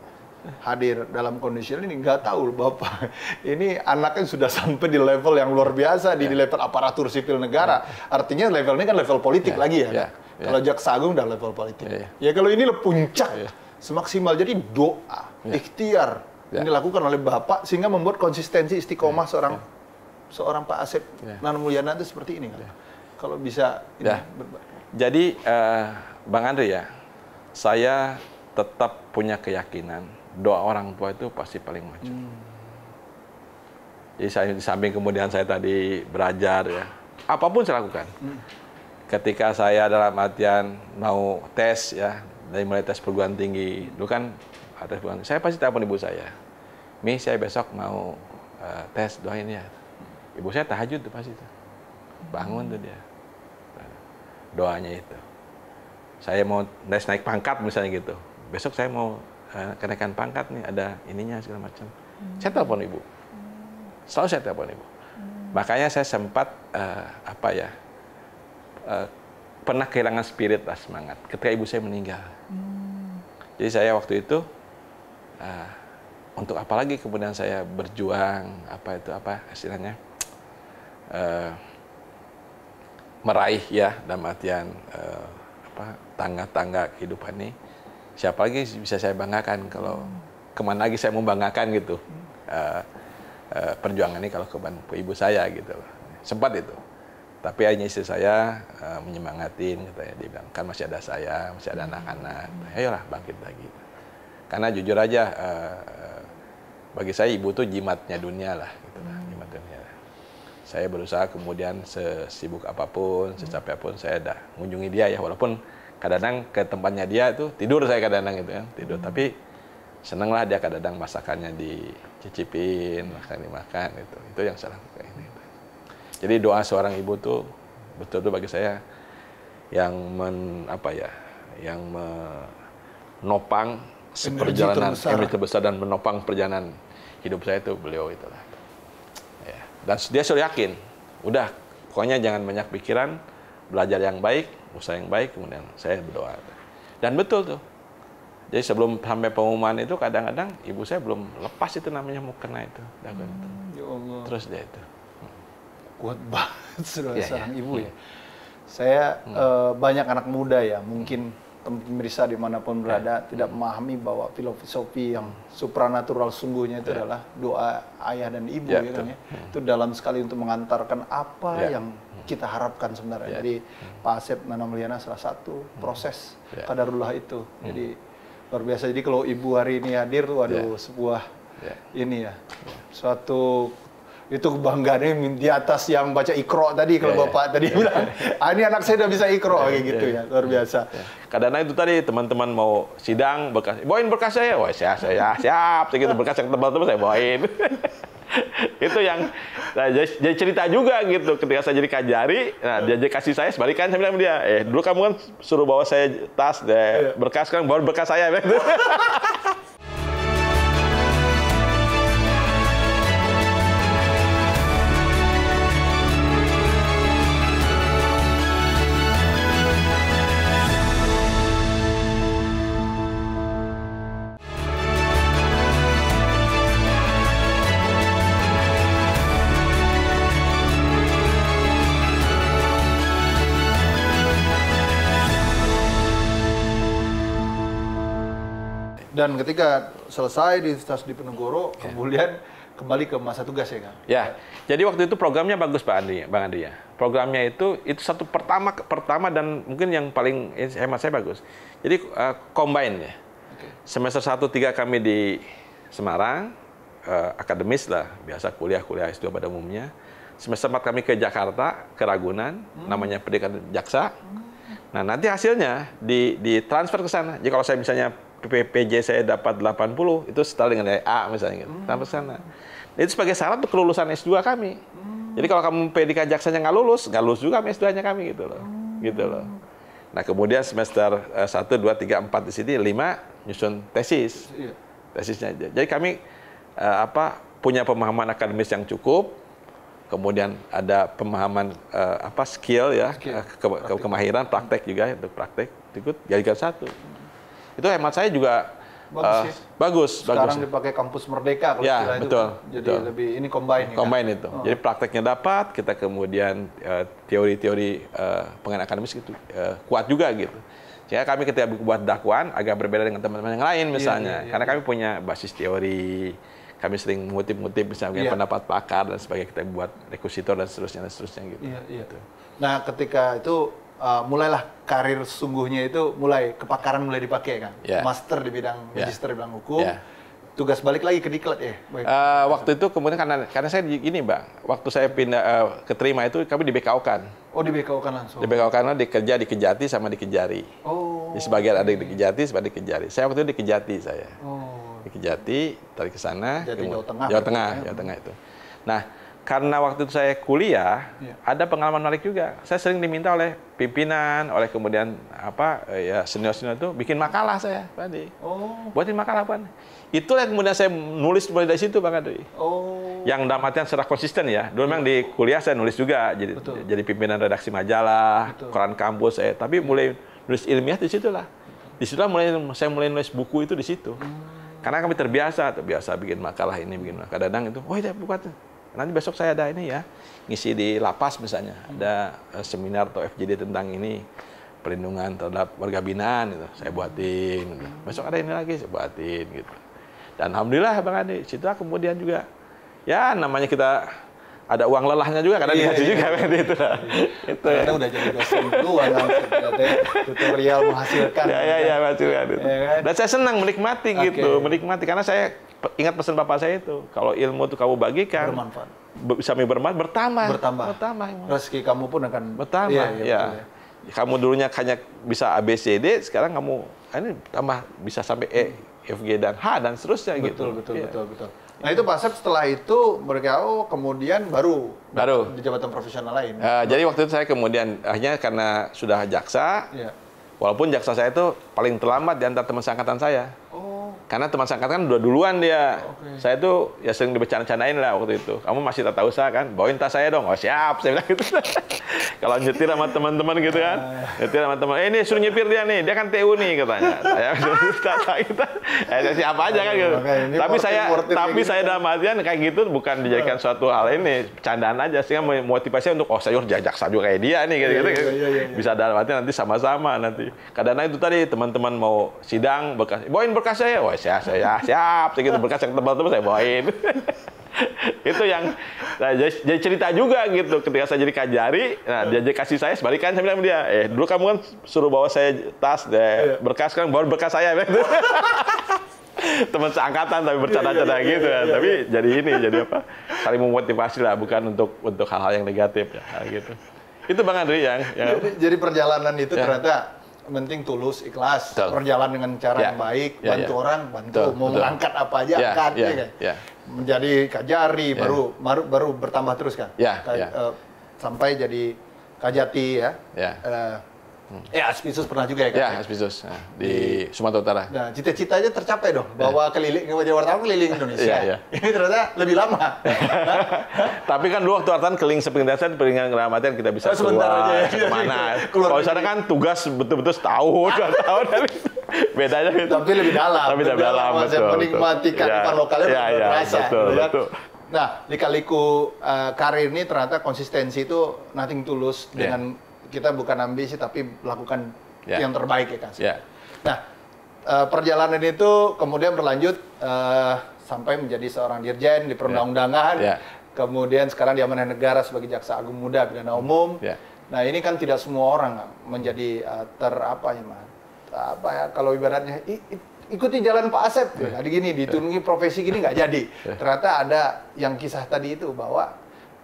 hadir dalam kondisi ini, nggak tahu Bapak ini anaknya sudah sampai di level yang luar biasa, di level aparatur sipil negara. Artinya level ini kan level politik lagi ya. Kalau Jaksa Agung udah level politik. Ya kalau ini puncak semaksimal. Jadi doa, ikhtiar yang dilakukan oleh Bapak sehingga membuat konsistensi istiqomah seorang Pak Asep Nano Mulyana itu seperti ini kan. Kalau bisa Jadi Bang Andri ya, saya tetap punya keyakinan doa orang tua itu pasti paling maju. Jadi saya di samping kemudian saya tadi belajar ya, apapun saya lakukan. Ketika saya dalam artian mau tes ya, dari mulai tes perguruan tinggi, dulu kan tes perguruan tinggi, saya pasti telepon ibu saya. "Mi, saya besok mau tes, doain ya." Ibu saya tahajud tuh pasti tuh. Bangun tuh dia. Doanya itu. Saya mau naik pangkat misalnya gitu. Besok saya mau kenaikan pangkat nih, ada ininya segala macam. Saya telepon ibu. Selalu saya telepon ibu. Makanya saya sempat pernah kehilangan spirit lah, semangat ketika ibu saya meninggal. Jadi saya waktu itu untuk apa lagi kemudian saya berjuang istilahnya meraih ya dalam artian tangga-tangga kehidupan ini. Siapa lagi bisa saya banggakan kalau kemana lagi saya mau banggakan gitu perjuangan ini kalau ke ibu saya gitu loh. Sempat itu. Tapi hanya istri saya menyemangatin, katanya, dia bilang, kan masih ada saya, masih ada anak-anak, ayolah bangkit lagi. Karena jujur aja, bagi saya ibu tuh jimatnya dunia lah, gitu lah, jimat dunia. Saya berusaha kemudian sesibuk apapun, secapek apapun, saya ada mengunjungi dia ya, walaupun kadang-kadang ke tempatnya dia itu tidur saya kadang-kadang gitu kan, tidur. Tapi seneng lah dia kadang-kadang masakannya dicicipin, makan dimakan gitu. Itu yang saya lakukan ini. Jadi doa seorang ibu tuh betul-betul bagi saya yang menopang perjalanan energi terbesar dan menopang perjalanan hidup saya itu beliau itulah. Ya. Dan dia selalu yakin, udah pokoknya jangan banyak pikiran, belajar yang baik, usaha yang baik, kemudian saya berdoa. Dan betul tuh. Jadi sebelum sampai pengumuman itu kadang-kadang ibu saya belum lepas itu namanya mau kena itu. Ya Allah. Terus dia itu. Kuat banget seorang ibu ya. Saya banyak anak muda ya, mungkin pemirsa dimanapun berada tidak memahami bahwa filosofi yang supranatural sungguhnya itu adalah doa ayah dan ibu ya kan ya. Itu dalam sekali untuk mengantarkan apa yang kita harapkan sebenarnya. Jadi Pak Asep Nana Mulyana salah satu proses qadarullah itu. Jadi luar biasa. Jadi kalau ibu hari ini hadir tuh sebuah ini ya. Suatu itu kebanggaannya di atas yang baca Iqra tadi kalau Bapak tadi bilang, ini anak saya udah bisa Iqra kayak gitu ya, luar biasa. Kadang-kadang itu tadi teman-teman mau sidang berkas, bawain berkas saya, wah saya siap, segitu berkas yang tebal-tebal saya bawain. Itu yang jadi cerita juga gitu, ketika saya jadi kajari, nah dia kasih saya sebalikan, saya bilang sama dia, dulu kamu kan suruh bawa saya tas berkas, kan bawa berkas saya. Dan ketika selesai di Universitas Diponegoro, kemudian kembali ke masa tugas ya kan? Ya, jadi waktu itu programnya bagus Bang Andi ya. Programnya itu satu pertama dan mungkin yang paling hemat saya bagus. Jadi combine ya. Semester 1-3 kami di Semarang, akademis lah, biasa kuliah S2 pada umumnya. Semester 4 kami ke Jakarta, ke Ragunan, namanya pendidikan jaksa. Nah, nanti hasilnya ditransfer ke sana. Jadi kalau saya misalnya PPJ saya dapat 80, itu setara dengan A misalnya gitu. Sampai sana. Itu sebagai syarat untuk kelulusan S2 kami. Jadi kalau kamu pendidikan jaksanya nggak lulus juga S2-nya kami gitu loh. Gitu loh. Nah, kemudian semester 1, 2, 3, 4 di sini 5 nyusun tesis. Tesisnya aja. Jadi kami punya pemahaman akademis yang cukup. Kemudian ada pemahaman skill ya, kemahiran, praktek juga untuk praktek. Ikut jadikan satu. Itu hemat saya juga bagus. Sekarang dipakai kampus Merdeka kalau ya, itu. Betul, Jadi betul. lebih ini combine. Combine itu. Jadi prakteknya dapat, kita kemudian teori-teori pengen akademis itu kuat juga gitu. Sehingga kami ketika buat dakwaan agak berbeda dengan teman-teman yang lain misalnya. Karena kami punya basis teori, kami sering mengutip-ngutip misalnya pendapat pakar dan sebagainya, kita buat rekusitor dan seterusnya gitu. Gitu. Nah, ketika itu mulailah karir sungguhnya itu kepakaran mulai dipakai kan. Master di bidang magister di bidang hukum. Tugas balik lagi ke Diklat ya. Waktu itu kemudian karena saya gini, Bang. Waktu saya pindah keterima itu kami di BKO-kan. Oh, di BKO-kan langsung. Di BKO-kan dikerja di Kejati sama di Kejari. Oh. Di sebagian ada di Kejati, sebagian di Kejari. Saya waktu itu di Kejati saya. Oh. Di Kejati, tarik ke sana. Jawa Tengah. Jawa Tengah itu. Nah, karena waktu itu saya kuliah, Iya. ada pengalaman menarik juga. Saya sering diminta oleh pimpinan, oleh kemudian ya senior-senior itu bikin makalah saya, Pak Adi. Oh. Buatin makalah apa? Itulah yang kemudian saya nulis mulai dari situ, Bang Adi. Oh. Yang dalam artian secara konsisten ya. Dulu memang di kuliah saya nulis juga, jadi pimpinan redaksi majalah, koran kampus saya. Tapi mulai nulis ilmiah di situlah. Di situlah saya mulai nulis buku itu di situ. Karena kami terbiasa bikin makalah ini, bikin makalah. Kadang-kadang itu, oh iya buat. Nanti besok saya ada ini ya, ngisi di lapas misalnya, ada seminar atau FGD tentang ini, perlindungan terhadap warga binaan gitu. Saya buatin. Gitu. Besok ada ini lagi, saya buatin gitu. Dan alhamdulillah Bang Adi, situlah kemudian juga ya namanya kita ada uang lelahnya juga karena dikasih juga itu lah. Itu ya. Udah jadi dosen duluan langsung tutorial menghasilkan. Ya menghasilkan itu. Ya, kan? Dan saya senang menikmati gitu, menikmati karena saya ingat pesan bapak saya itu, kalau ilmu itu kamu bagikan Bermanfaat. bisa bertambah. Rezeki kamu pun akan bertambah. Iya, Ya. betul, ya. Kamu dulunya hanya bisa ABCD, sekarang kamu ini tambah bisa sampai E, F, G dan H dan seterusnya gitu. Betul. Nah itu Pak Asep setelah itu mereka kemudian baru di jabatan profesional lain. Jadi waktu itu saya kemudian akhirnya karena sudah jaksa, Iya. walaupun jaksa saya itu paling terlambat di antara teman seangkatan saya. Oh. Karena teman seangkatan udah duluan dia. Saya tuh ya sering dibercanda-candain lah waktu itu. Kamu masih tak usaha kan? Bawain tas saya dong. Oh siap, saya bilang gitu. Kalau nyetir sama teman-teman gitu kan. Nyetir sama teman, ini suruh nyepir dia nih. Dia kan TU nih katanya. Saya siap aja kan gitu. Tapi saya dalam artian kayak gitu bukan dijadikan suatu hal ini. Candaan aja. Sehingga motivasi untuk, saya harus jaksa juga kayak dia nih. Gitu. Bisa dalam artian nanti sama-sama nanti. Kadang-kadang itu tadi teman-teman mau sidang, bawain berkas saya. Wah siap, segitu berkas yang tebal-tebal saya bawain. Itu yang jadi cerita juga gitu. Ketika saya jadi Kajari, dia jadi kasih saya sebalikan, saya bilang sama dia, dulu kamu kan suruh bawa saya tas berkas, kan bawa berkas saya. Teman seangkatan tapi bercanda-canda gitu ya. Tapi jadi apa? Saling memotivasi lah, bukan untuk hal-hal yang negatif ya gitu. Itu Bang Andri yang jadi perjalanan itu ternyata penting tulus, ikhlas, berjalan dengan cara yang baik, bantu orang, mau mengangkat apa aja, angkat, kan? Menjadi Kajari, baru bertambah terus kan? Sampai jadi Kajati ya. Aspisus pernah juga ya kan? Ya, Aspisus di Sumatera Utara. Nah, cita-citanya tercapai dong, bahwa keliling jadi wartawan keliling Indonesia. Ini ternyata lebih lama. Tapi kan dulu waktu wartawan keliling sepingdasan, keliling Ramadian kita bisa keluar kemana. Kalau sana kan tugas betul-betul setahun, 2 tahun. Bedanya gitu. Tapi lebih dalam. Tapi lebih dalam, betul. Menikmati kearifan lokalnya berasa. Betul. Nah, lika-liku karir ini ternyata konsistensi itu nothing tulus dengan kita bukan ambisi tapi lakukan yang terbaik ya kan. Nah, perjalanan itu kemudian berlanjut sampai menjadi seorang dirjen di perundang-undangan. Kemudian sekarang di Amanah Negara sebagai Jaksa Agung Muda Pidana Umum. Nah, ini kan tidak semua orang menjadi kalau ibaratnya ikuti jalan Pak Asep, ditunungi profesi gini nggak jadi. Ternyata ada yang kisah tadi itu bahwa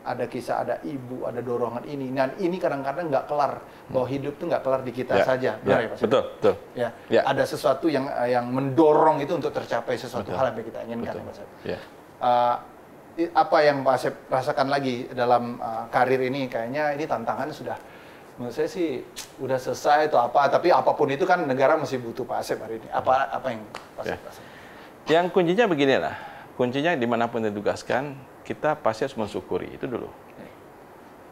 ada kisah, ada ibu, ada dorongan ini. Dan ini kadang-kadang nggak kelar, bahwa hidup itu nggak kelar di kita saja. Benar ya Pak? Betul. Ada sesuatu yang mendorong itu untuk tercapai sesuatu hal yang kita inginkan ya Pak Asep. Apa yang Pak Asep rasakan lagi dalam karir ini? Kayaknya ini tantangannya sudah, menurut saya sih udah selesai atau apa. Tapi apapun itu kan negara masih butuh Pak Asep hari ini. Apa yang Pak Asep rasakan? Yang kuncinya beginilah. Kuncinya dimanapun ditugaskan, kita pasti harus mensyukuri itu dulu.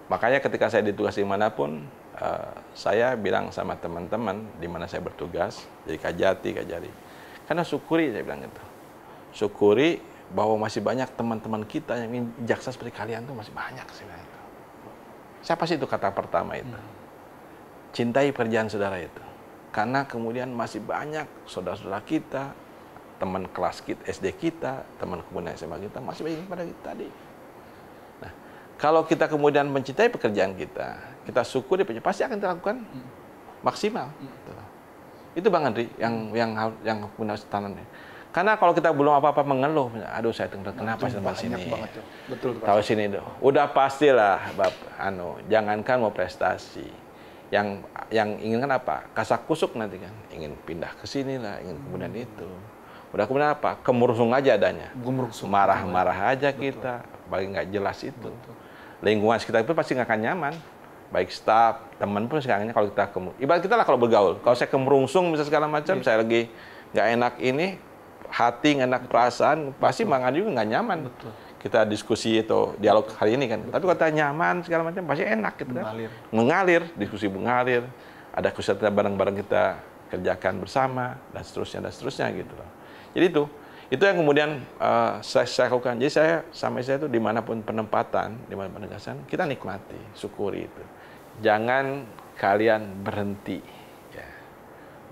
Makanya ketika saya ditugas dimanapun, saya bilang sama teman-teman di mana saya bertugas, jadi Kajari, karena syukuri, saya bilang gitu. Syukuri bahwa masih banyak teman-teman kita yang ingin jaksa seperti kalian tuh masih banyak, saya bilang itu. Saya pasti itu kata pertama itu. Cintai pekerjaan saudara itu. Karena kemudian masih banyak saudara-saudara kita, teman kelas kita, SD kita, teman kemudian SMA kita, masih banyak pada kita tadi. Nah, kalau kita kemudian mencintai pekerjaan kita syukuri, pasti akan dilakukan maksimal. Itu Bang Andri yang punya tanamnya. Karena kalau kita belum apa-apa mengeluh, aduh saya kenapa sampai sini? Betul. Tahu sini tuh. Udah pastilah, jangankan mau prestasi. Yang inginkan apa? Kasak kusuk nanti kan, ingin pindah ke sini lah, ingin kemudian itu. Udah kemudian apa? Kemerungsung aja adanya. Gemerungsung. Marah-marah aja kita, bagi nggak jelas itu. Lingkungan sekitar itu pasti nggak akan nyaman. Baik staf, teman pun sekarang kalau kita ibarat kita lah kalau bergaul. Kalau saya kemerungsung misalnya segala macam, saya lagi nggak enak ini, hati nggak enak perasaan, pasti Bang Andi juga nggak nyaman. Kita diskusi atau dialog hari ini kan. Tapi kalau kita nyaman segala macam, pasti enak gitu kan. Mengalir, diskusi mengalir. Ada kesulitan bareng-bareng kita kerjakan bersama dan seterusnya gitu loh. Jadi itu yang kemudian saya lakukan. Jadi saya sama saya itu dimanapun penempatan, dimanapun penegasan, kita nikmati, syukuri itu. Jangan kalian berhenti. Ya.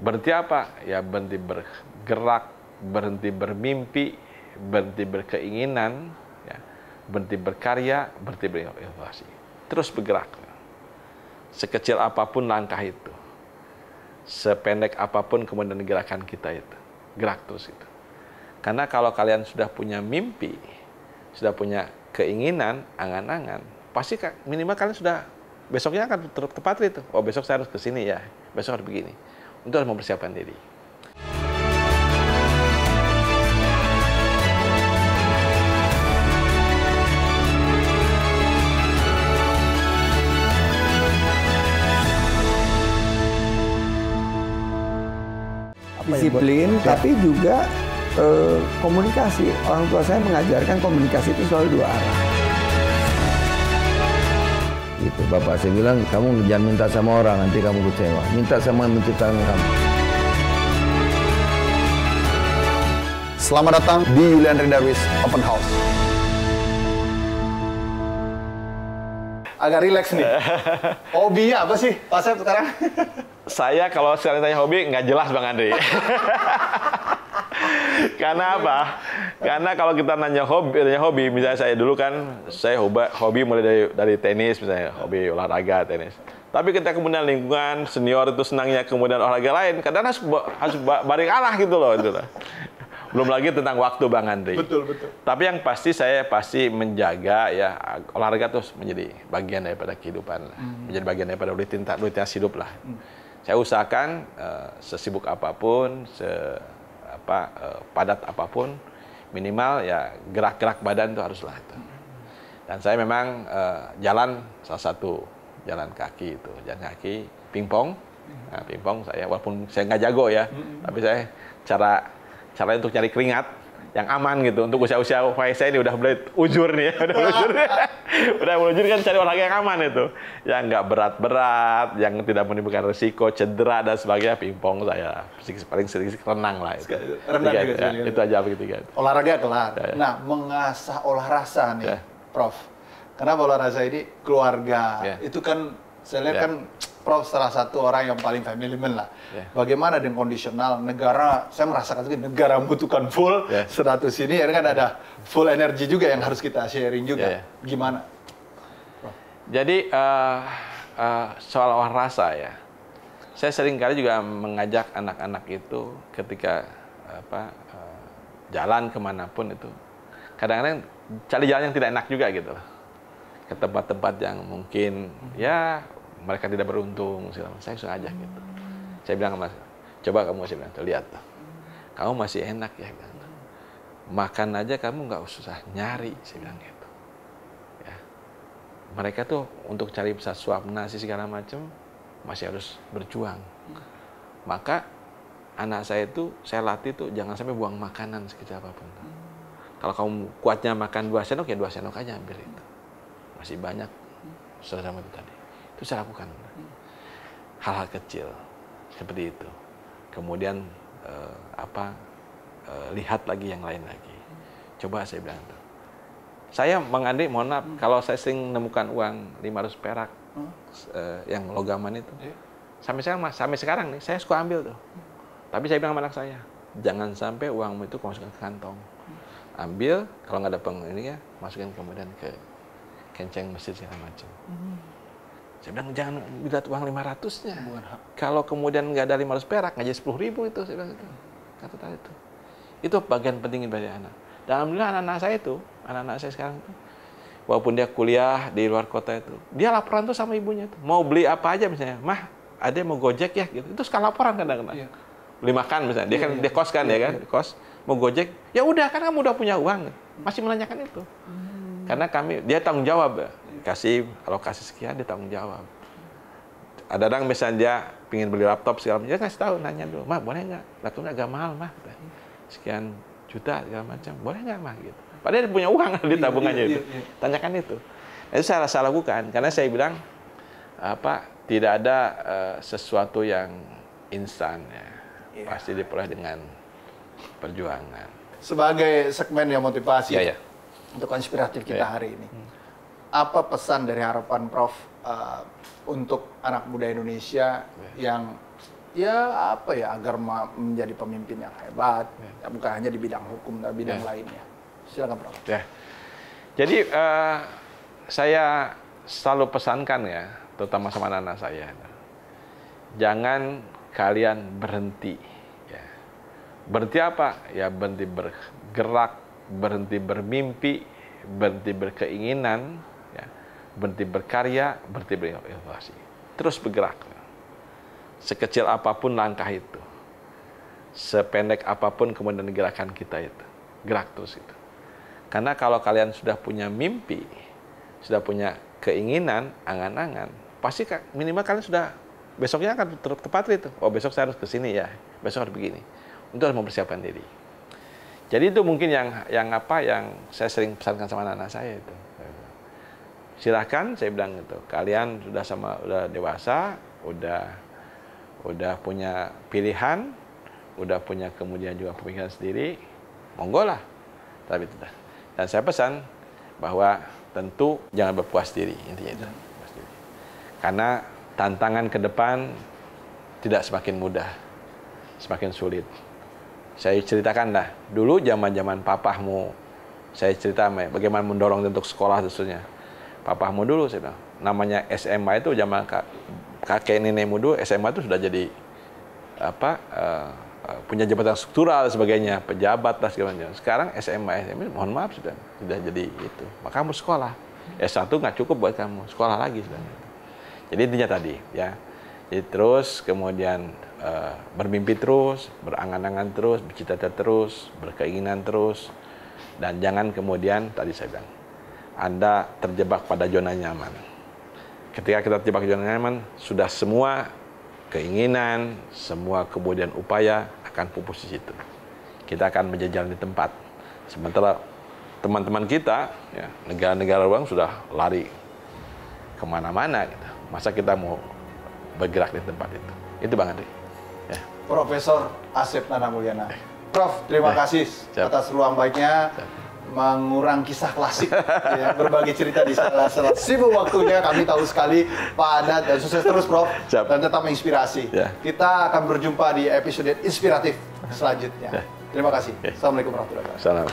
Berhenti apa? Ya berhenti bergerak, berhenti bermimpi, berhenti berkeinginan, ya. Berhenti berkarya, berhenti berinovasi. Terus bergerak. Sekecil apapun langkah itu. Sependek apapun kemudian gerakan kita itu. Gerak terus itu. Karena kalau kalian sudah punya mimpi, sudah punya keinginan, angan-angan, pasti minimal kalian sudah, besoknya akan tepat itu. Oh besok saya harus ke sini ya, besok harus begini. Untuk harus mempersiapkan diri. Disiplin, tapi juga komunikasi. Orang tua saya mengajarkan komunikasi itu selalu dua arah. Gitu, bapak saya bilang, kamu jangan minta sama orang, nanti kamu kecewa. Minta sama yang menciptakan kamu. Selamat datang di Yuliandri Darwis Open House. Agak rileks nih. Hobinya apa sih Pak Sep sekarang? Saya kalau sekali tanya hobi, nggak jelas Bang Andri. Karena apa? Karena kalau kita nanya hobi, misalnya saya dulu kan, saya hobi mulai dari tenis, misalnya hobi olahraga tenis. Tapi ketika kemudian lingkungan senior itu senangnya kemudian olahraga lain, kadang harus balik arah gitu loh. Belum lagi tentang waktu Bang Andri. Betul. Tapi yang pasti saya menjaga ya olahraga terus menjadi bagian daripada kehidupan, menjadi bagian daripada rutinitas hidup lah. Saya usahakan sesibuk apapun, padat apapun, minimal ya gerak-gerak badan itu haruslah itu. Dan saya memang jalan salah satu jalan kaki itu, jalan kaki pingpong. Nah, pingpong saya walaupun saya nggak jago ya, tapi saya cara untuk cari keringat yang aman gitu. Untuk usia-usia saya ini udah mulai ujur nih ya, udah ujur kan, cari olahraga yang aman itu, yang nggak berat-berat, yang tidak menimbulkan risiko cedera dan sebagainya. Pingpong saya paling sering renang lah itu. Renang juga ya, itu aja ketiga. Olahraga kelar. Ya. Nah, mengasah olah rasa nih, Ya. Prof. Kenapa olah rasa ini keluarga? Ya. Itu kan saya lihat Ya. kan Prof salah satu orang yang paling family man lah. Ya. Bagaimana dengan kondisional negara? Saya merasakan itu negara membutuhkan full Ya. 100 ini, ya kan ada full energi juga yang harus kita sharing juga. Ya. Gimana? Jadi soal olah rasa ya, saya sering kali juga mengajak anak-anak itu ketika jalan kemanapun itu, kadang-kadang cari jalan yang tidak enak juga gitu, ke tempat-tempat yang mungkin ya mereka tidak beruntung. Saya suka ajak gitu. Saya bilang, Mas, coba kamu, saya bilang, lihat tuh, kamu masih enak ya, makan aja kamu nggak usah nyari, saya bilang gitu. Ya. Mereka tuh untuk cari bisa suap nasi segala macam masih harus berjuang. Maka anak saya itu saya latih tuh jangan sampai buang makanan sekecil apapun. Kalau kamu kuatnya makan 2 sendok ya 2 sendok aja ambil itu. Masih banyak selama itu tadi. Itu saya lakukan. Hal-hal kecil seperti itu. Kemudian lihat lagi yang lain lagi. Coba saya bilang tuh. Saya Bang Andri, mohon maaf, kalau saya sering menemukan uang 500 perak yang logaman itu, sampai sekarang nih, saya suka ambil tuh. Tapi saya bilang sama anak saya, jangan sampai uangmu itu masukkan ke kantong. Ambil, kalau nggak ada ini ya, masukin kemudian ke kenceng masjid segala macam. Saya bilang jangan lihat uang 500-nya. Kalau kemudian nggak ada 500 perak, nggak jadi 10.000 itu, saya bilang itu. Kata tadi itu. Itu bagian penting dari anak. Dan alhamdulillah anak-anak saya sekarang itu, walaupun dia kuliah di luar kota itu, dia laporan tuh sama ibunya tuh. Mau beli apa aja misalnya, mah ada mau gojek ya gitu. Itu suka laporan kadang-kadang. Beli makan misalnya, dia kos kan ya kan, kos. mau Gojek, ya udah kan kamu udah punya uang, masih menanyakan itu. Karena dia tanggung jawab, kasih alokasi sekian dia tanggung jawab. Ada orang misalnya dia pingin beli laptop segala macam, dia ngasih tahu, nanya dulu, mah boleh nggak? Laptopnya agak mahal mah, sekian juta segala macam, boleh nggak mah gitu. Padahal dia punya uang di tabungannya itu, tanyakan itu. Nah, itu saya lakukan karena saya bilang tidak ada sesuatu yang instan ya, pasti diperoleh dengan perjuangan. Sebagai segmen yang motivasi untuk konspiratif kita hari ini, apa pesan dari harapan Prof untuk anak muda Indonesia yang agar menjadi pemimpin yang hebat, bukan hanya di bidang hukum tapi bidang lainnya. Silakan Prof. Jadi saya selalu pesankan ya, terutama sama anak-anak saya, jangan kalian berhenti. Berhenti apa? Ya berhenti bergerak, berhenti bermimpi, berhenti berkeinginan, ya, berhenti berkarya, berhenti berinovasi. Terus bergerak. Sekecil apapun langkah itu, sependek apapun kemudian gerakan kita itu, gerak terus itu. Karena kalau kalian sudah punya mimpi, sudah punya keinginan, angan-angan, pasti minimal kalian sudah besoknya akan tepat itu. Oh besok saya harus ke sini ya, besok harus begini. Untuk mempersiapkan diri. Jadi itu mungkin yang saya sering pesankan sama anak-anak saya itu. Silahkan saya bilang gitu, kalian sudah dewasa, udah punya pilihan, udah punya kemudian juga pemikiran sendiri, monggo lah. Tapi itu. Dan saya pesan bahwa tentu jangan berpuas diri, intinya itu. Karena tantangan ke depan tidak semakin mudah, semakin sulit. Saya ceritakan lah, dulu zaman papahmu, saya cerita bagaimana mendorong untuk sekolah khususnya. Papahmu dulu, saya bilang, namanya SMA itu zaman kakek nenekmu dulu, SMA itu sudah jadi punya jabatan struktural dan sebagainya, pejabat lah segala macam. Sekarang SMA, mohon maaf sudah jadi itu. Maka kamu sekolah. S1 nggak cukup buat kamu, sekolah lagi sudah. Jadi intinya tadi, ya. Jadi terus kemudian bermimpi terus, berangan-angan terus, bercita-cita terus, berkeinginan terus, dan jangan kemudian tadi saya bilang, Anda terjebak pada zona nyaman. Ketika kita terjebak zona nyaman, sudah semua keinginan, semua kemudian upaya akan pupus di situ. Kita akan menjajal di tempat. Sementara teman-teman kita, ya, negara-negara luar sudah lari kemana-mana. Gitu. Masa kita mau bergerak di tempat itu? Itu Bang Andri. Ya. Profesor Asep Nana Mulyana. Prof, terima kasih atas ruang baiknya. Mengurang kisah klasik, ya, berbagi cerita di salah-salah sibuk waktunya. Kami tahu sekali padat dan sukses terus Prof. Dan tetap menginspirasi. Kita akan berjumpa di episode inspiratif selanjutnya. Terima kasih. Assalamualaikum warahmatullahi wabarakatuh. Salam.